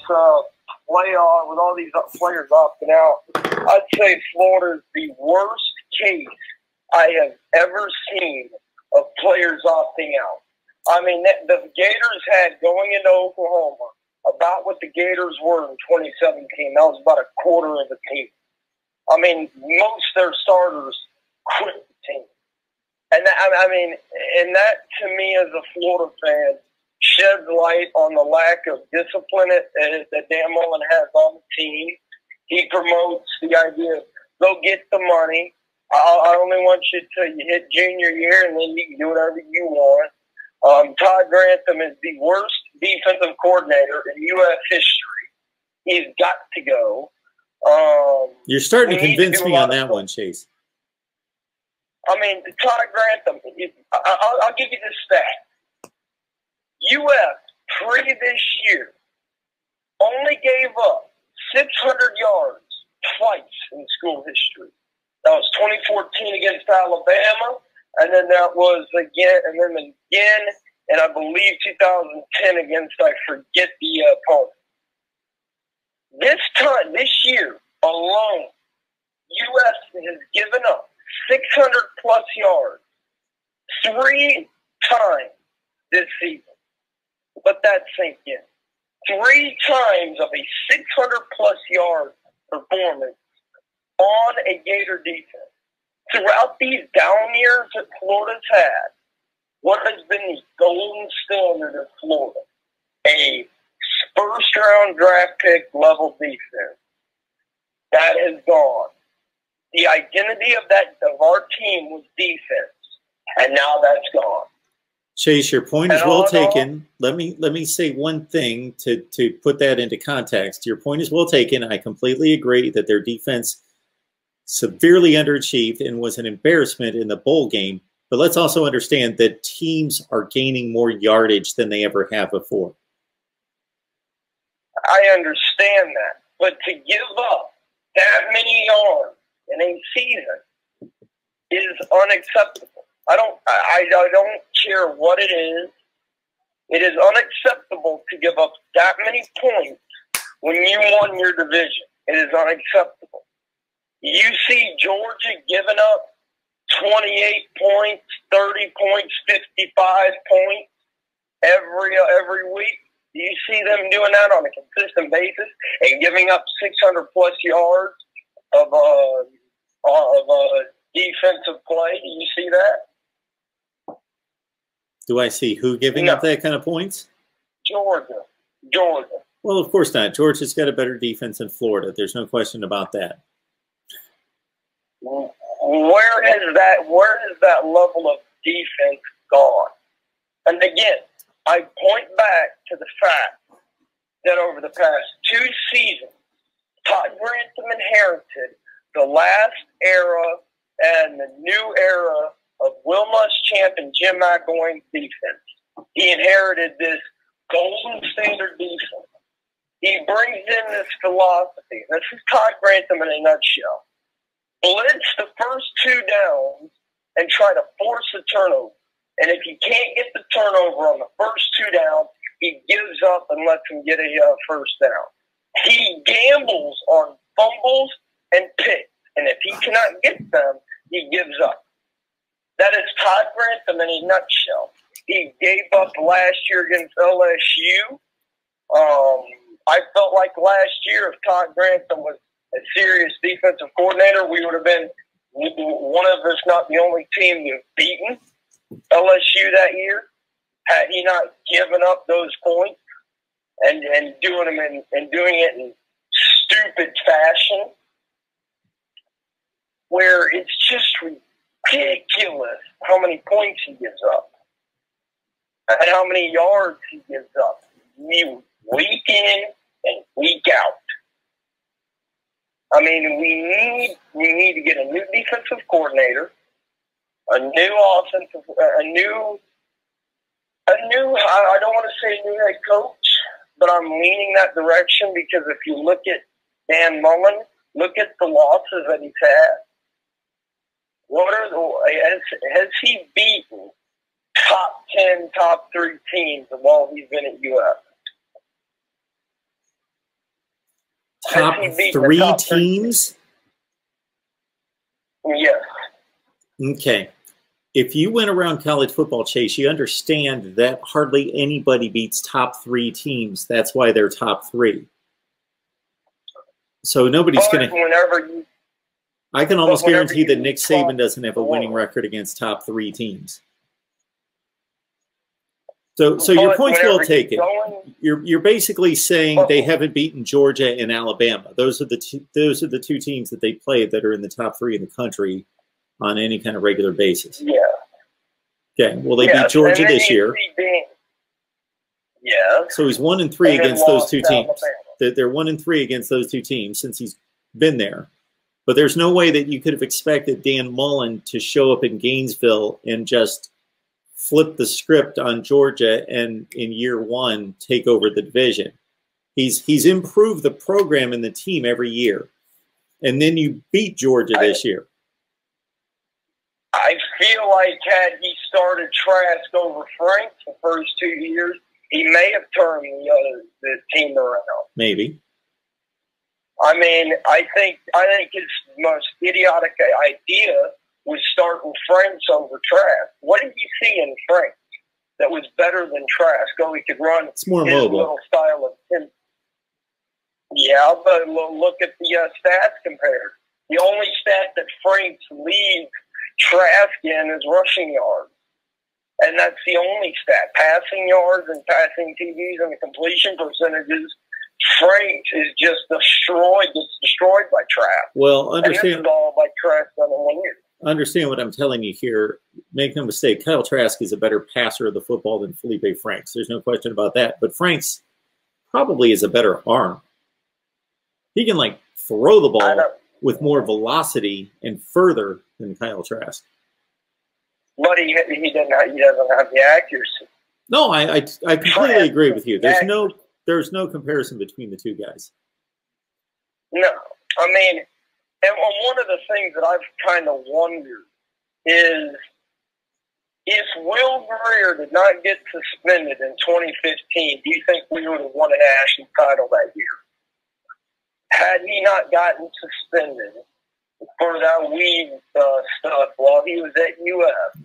playoff with all these players opting out, I'd say Florida's the worst case I have ever seen of players opting out. I mean, the Gators had going into Oklahoma about what the Gators were in 2017. That was about a quarter of the team. I mean, most of their starters quit the team. And that to me as a Florida fan sheds light on the lack of discipline that Dan Mullen has on the team. He promotes the idea of go get the money. I only want you to hit junior year and then you can do whatever you want. Todd Grantham is the worst defensive coordinator in U.S. history. He's got to go. You're starting to convince me on that one, Chase. I mean, Todd Grantham, I'll give you this stat. U.S. pre this year only gave up 600 yards twice in school history. That was 2014 against Alabama, and then that was again, and I believe 2010 against, I forget the opponent. This year alone, U.S. has given up 600 plus yards 3 times this season. Let that sink in. 3 times of a 600 plus yard performance on a Gator defense. Throughout these down years that Florida's had, what has been the golden standard of Florida? A first-round draft pick level defense. That is gone. The identity of our team was defense, and now that's gone. Chase, your point is well taken. Let me say one thing to put that into context. Your point is well taken. I completely agree that their defense severely underachieved and was an embarrassment in the bowl game. But let's also understand that teams are gaining more yardage than they ever have before. I understand that. But to give up that many yards in a season is unacceptable. I don't care what it is. It is unacceptable to give up that many points when you won your division. It is unacceptable. You see Georgia giving up 28 points, 30 points, 55 points every week. Do you see them doing that on a consistent basis and giving up 600 plus yards of defensive play? Do you see that? Do I see who giving up that kind of points? Georgia. Well, of course not. Georgia's got a better defense than Florida. There's no question about that. Where has that level of defense gone? And again, I point back to the fact that over the past 2 seasons, Todd Grantham inherited the last era and the new era of Will Muschamp and Jim McElwain's defense. He inherited this golden standard defense. He brings in this philosophy. This is Todd Grantham in a nutshell. Blitz the first 2 downs and try to force a turnover. And if he can't get the turnover on the first 2 downs, he gives up and lets him get a first down. He gambles on fumbles and picks. And if he cannot get them, he gives up. That is Todd Grantham in a nutshell. He gave up last year against LSU. I felt like last year if Todd Grantham was a serious defensive coordinator, we would have been one of, if not the only team to have beaten LSU that year, had he not given up those points and doing it in stupid fashion, where it's just ridiculous how many points he gives up and how many yards he gives up week in and week out. I mean, we need to get a new defensive coordinator, a new offensive, a new. I don't want to say new head coach, but I'm leaning that direction because if you look at Dan Mullen, look at the losses that he's had. Has he beaten top 10, top 3 teams while he's been at UF? top three teams? Yes. Okay. If you went around college football, Chase, you understand that hardly anybody beats top three teams. That's why they're top three. So nobody's going to. I can almost guarantee that Nick Saban doesn't have a winning record against top three teams. So your point's well taken. You're basically saying they haven't beaten Georgia and Alabama. Those are the two teams that they played that are in the top three in the country on any kind of regular basis. Yeah. Okay. Well, they beat Georgia this year. Yeah. So he's 1-3 against those two teams. They're 1-3 against those two teams since he's been there. But there's no way that you could have expected Dan Mullen to show up in Gainesville and just flip the script on Georgia and in year one take over the division. He's improved the program and the team every year. And then you beat Georgia this year. I feel like had he started Trask over Frank the first 2 years, he may have turned the team around. Maybe. I mean, I think his most idiotic idea was starting Franks over Trask. What did you see in Franks that was better than Trask? Oh, he could run it's more his mobile. Little style of him. Yeah, but look at the stats compared. The only stat that Franks leads Trask in is rushing yards. And that's the only stat. Passing yards and passing TDs and the completion percentages, Franks is just destroyed by Trask. Well, understand. And this is all by Trask done in 1 year. Understand what I'm telling you here. Make no mistake, Kyle Trask is a better passer of the football than Felipe Franks. There's no question about that. But Franks probably is a better arm. He can, like, throw the ball with more velocity and further than Kyle Trask. But he doesn't have the accuracy. No, I completely agree with you. There's no comparison between the two guys. No. I mean, and one of the things that I've kind of wondered is if Will Greer did not get suspended in 2015, do you think we would have won a national title that year? Had he not gotten suspended for that weed stuff while he was at UF,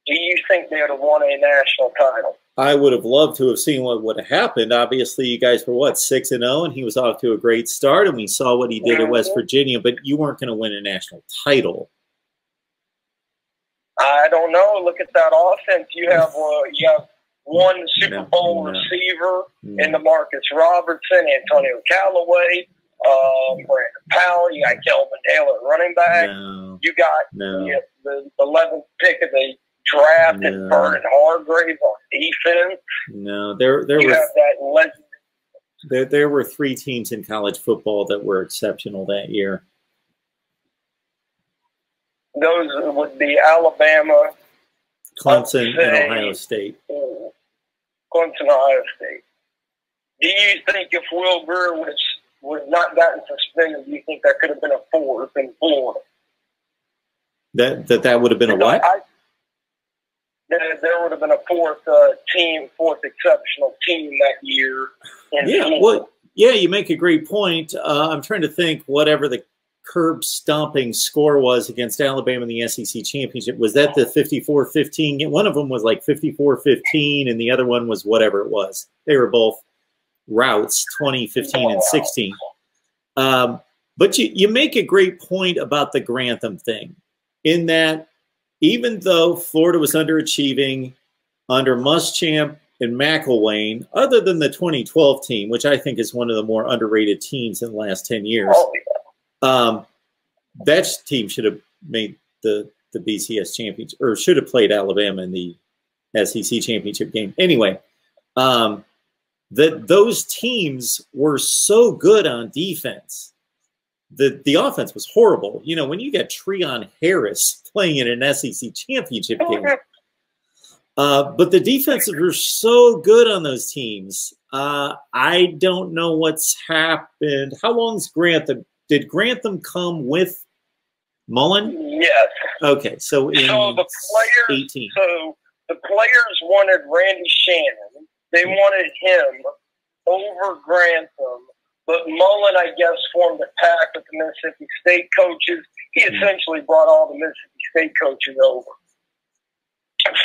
do you think they would have won a national title? I would have loved to have seen what would have happened. Obviously, you guys were, 6-0, and he was off to a great start, and we saw what he did at West Virginia, but you weren't going to win a national title. I don't know. Look at that offense. You have one Super Bowl receiver in the Marcus Robertson, Antonio Callaway, Brandon Powell. You got Kelvin Taylor at running back. You got the 11th pick of the draft and Vernon Hargrave on defense. No, there were three teams in college football that were exceptional that year. Those would be Alabama, Clemson, and Ohio State. Clemson, Ohio State. Do you think if Will Greer would not gotten suspended, do you think there could have been a fourth in Florida? That would have been a what? There would have been a fourth exceptional team that year. You make a great point. I'm trying to think whatever the curb stomping score was against Alabama in the SEC championship. Was that the 54-15? One of them was like 54-15, and the other one was whatever it was. They were both routes, 20, 15, and 16. But you make a great point about the Grantham thing, in that even though Florida was underachieving under Muschamp and McElwain, other than the 2012 team, which I think is one of the more underrated teams in the last 10 years, that team should have made the BCS championship, or should have played Alabama in the SEC championship game. Anyway, those teams were so good on defense. The offense was horrible. You know, when you got Treon Harris playing in an SEC championship game. But the defenses were so good on those teams. I don't know what's happened. How long's Grantham? Did Grantham come with Mullen? Yes. Okay, so in the players, 18. So the players wanted Randy Shannon. They wanted him over Grantham But Mullen, I guess, formed a pact with the Mississippi State coaches. He essentially brought all the Mississippi State coaches over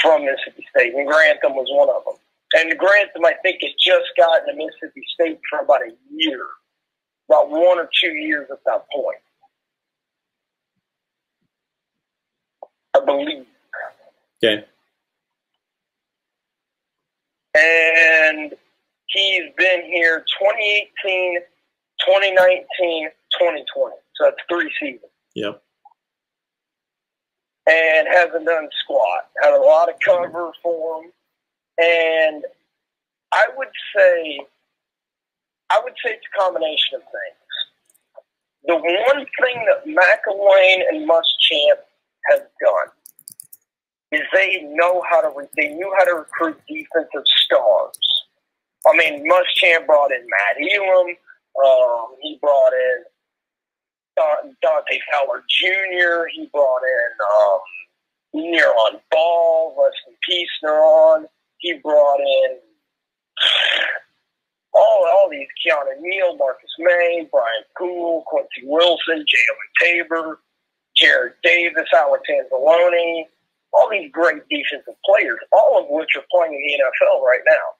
from Mississippi State, and Grantham was one of them. And Grantham, I think, had just gotten to Mississippi State for about a year, about 1 or 2 years at that point, I believe. Okay. And he's been here 2018, 2019, 2020. So that's 3 seasons. Yep. And hasn't done squat. Had a lot of cover for him. And I would say it's a combination of things. The one thing that McElwain and Muschamp has done is they knew how to recruit defensive stars. I mean, Muschamp brought in Matt Elam. He brought in Dante Fowler Jr. He brought in Neron Ball, rest in peace, Neron. He brought in all these, Keanu Neal, Marcus May, Brian Poole, Quincy Wilson, Jalen Tabor, Jared Davis, Alex Anzalone, all these great defensive players, all of which are playing in the NFL right now.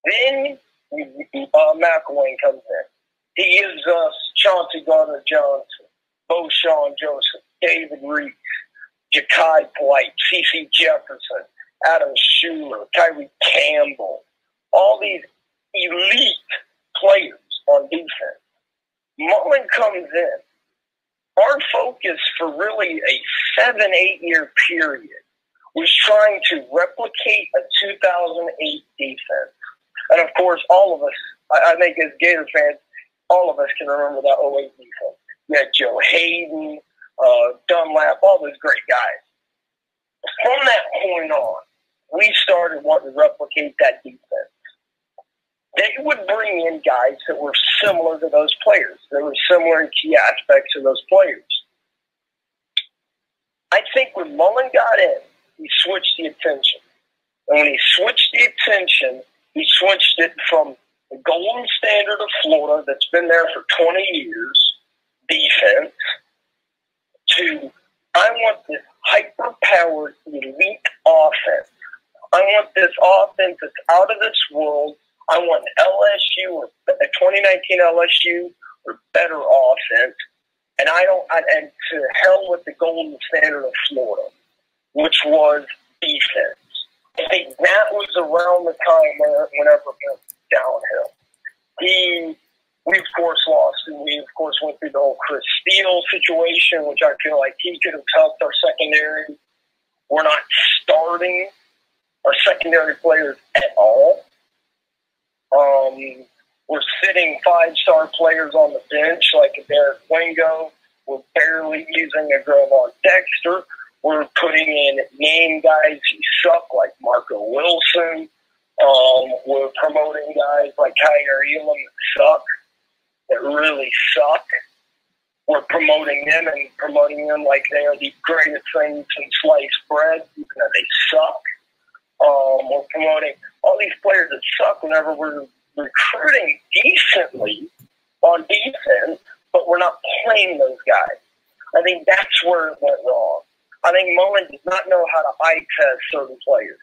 Then McElwain comes in. He gives us Chauncey Gardner-Johnson, Boshawn Joseph, David Reese, Ja'Kai Polite, C.C. Jefferson, Adam Schuler, Tyree Campbell, all these elite players on defense. Mullen comes in. Our focus for really a 7-8 year period was trying to replicate a 2008 defense. And of course, all of us, I think as Gator fans, all of us can remember that 08 defense. You had Joe Hayden, Dunlap, all those great guys. From that point on, we started wanting to replicate that defense. They would bring in guys that were similar to those players. They were similar in key aspects of those players. I think when Mullen got in, he switched the attention. And when he switched the attention, he switched it from the golden standard of Florida that's been there for 20 years, defense, to I want this hyper-powered elite offense. I want this offense that's out of this world. I want LSU or a 2019 LSU or better offense. And and to hell with the golden standard of Florida, which was defense. I think that was around the time whenever it went downhill. We of course lost, and we of course went through the whole Chris Steele situation, which I feel like he could have helped our secondary. We're not starting our secondary players at all. We're sitting 5-star players on the bench like a Derek Wingo. We're barely using a Gravon Dexter. We're putting in name guys who suck like Marco Wilson. We're promoting guys like Kyrie Elam that suck, that really suck. We're promoting them and promoting them like they are the greatest things in sliced bread, even though they suck. We're promoting all these players that suck whenever we're recruiting decently on defense, but we're not playing those guys. I think that's where it went wrong. I think Mullen does not know how to eye test certain players.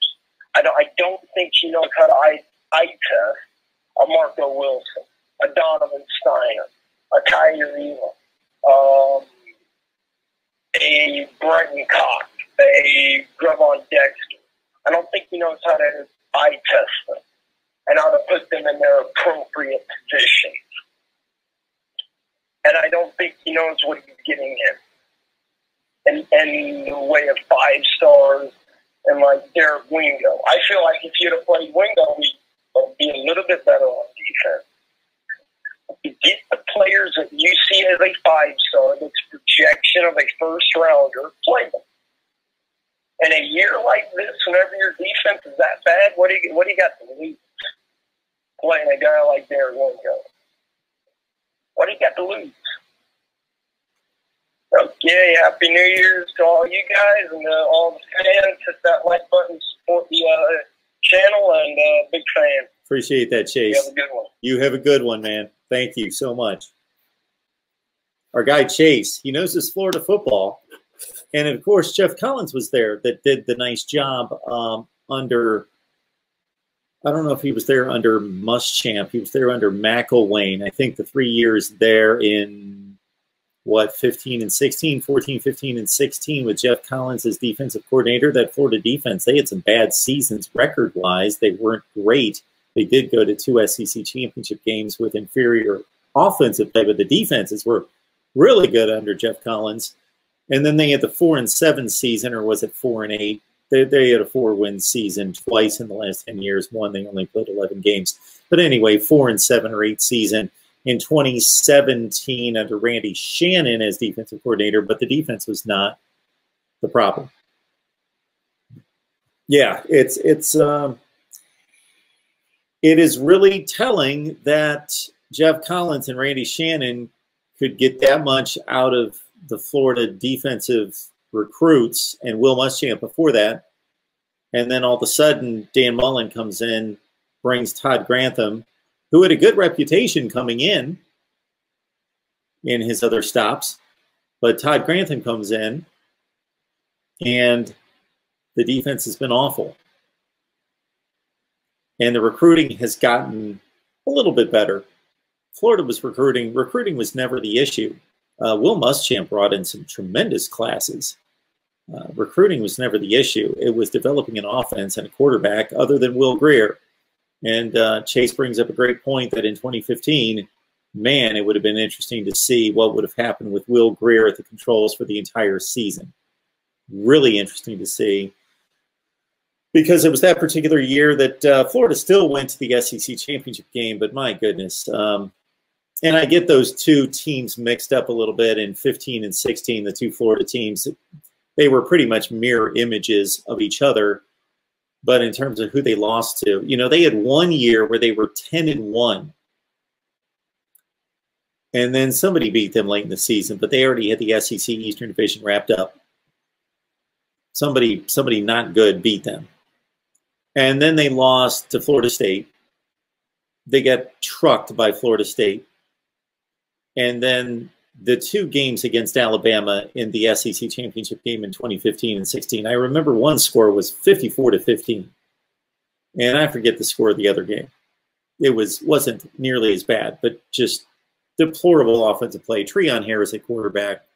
I don't think he knows how to eye test a Marco Wilson, a Donovan Steiner, a Kyrie Elam, a Brenton Cox, a Gravon Dexter. I don't think he knows how to eye test them and how to put them in their appropriate positions. And I don't think he knows what he's getting in the way of 5 stars and like Derek Wingo. I feel like if you'd have played Wingo, we'd be a little bit better on defense. You get the players that you see as a 5-star, that's projection of a first-rounder, play them. In a year like this, whenever your defense is that bad, what do you got to lose? Playing a guy like Derek Wingo. What do you got to lose? Okay, Happy New Year's to all you guys and all the fans. Hit that like button, support the channel, and big fan. Appreciate that, Chase. You have a good one. You have a good one, man. Thank you so much. Our guy, Chase, he knows his Florida football. And, of course, Jeff Collins was there that did the nice job under – I don't know if he was there under Muschamp. He was there under McElwain. I think the 3 years there in, 15 and 16, 14, 15, and 16 with Jeff Collins as defensive coordinator. That Florida defense, they had some bad seasons record-wise. They weren't great. They did go to 2 SEC championship games with inferior offensive play, but the defenses were really good under Jeff Collins. And then they had the 4-7 season, or was it 4-8? They had a 4-win season twice in the last 10 years. One, they only played 11 games. But anyway, 4-7 or 8 season in 2017 under Randy Shannon as defensive coordinator, but the defense was not the problem. Yeah, it is really telling that Jeff Collins and Randy Shannon could get that much out of the Florida defensive recruits and Will Muschamp before that. And then all of a sudden, Dan Mullen comes in, brings Todd Grantham, who had a good reputation coming in his other stops. But Todd Grantham comes in, and the defense has been awful. And the recruiting has gotten a little bit better. Florida was recruiting. Recruiting was never the issue. Will Muschamp brought in some tremendous classes. Recruiting was never the issue. It was developing an offense and a quarterback other than Will Grier. And Chase brings up a great point that in 2015, man, it would have been interesting to see what would have happened with Will Grier at the controls for the entire season. Really interesting to see. Because it was that particular year that Florida still went to the SEC championship game, but my goodness. And I get those two teams mixed up a little bit in 15 and 16, the two Florida teams. They were pretty much mirror images of each other. But in terms of who they lost to, they had 1 year where they were 10-1. And then somebody beat them late in the season, but they already had the SEC Eastern Division wrapped up. Somebody not good beat them. And then they lost to Florida State. They got trucked by Florida State. And then the 2 games against Alabama in the SEC championship game in 2015 and 16, I remember one score was 54-15. And I forget the score of the other game. It wasn't nearly as bad, but just deplorable offensive play. Treon Harris at quarterback,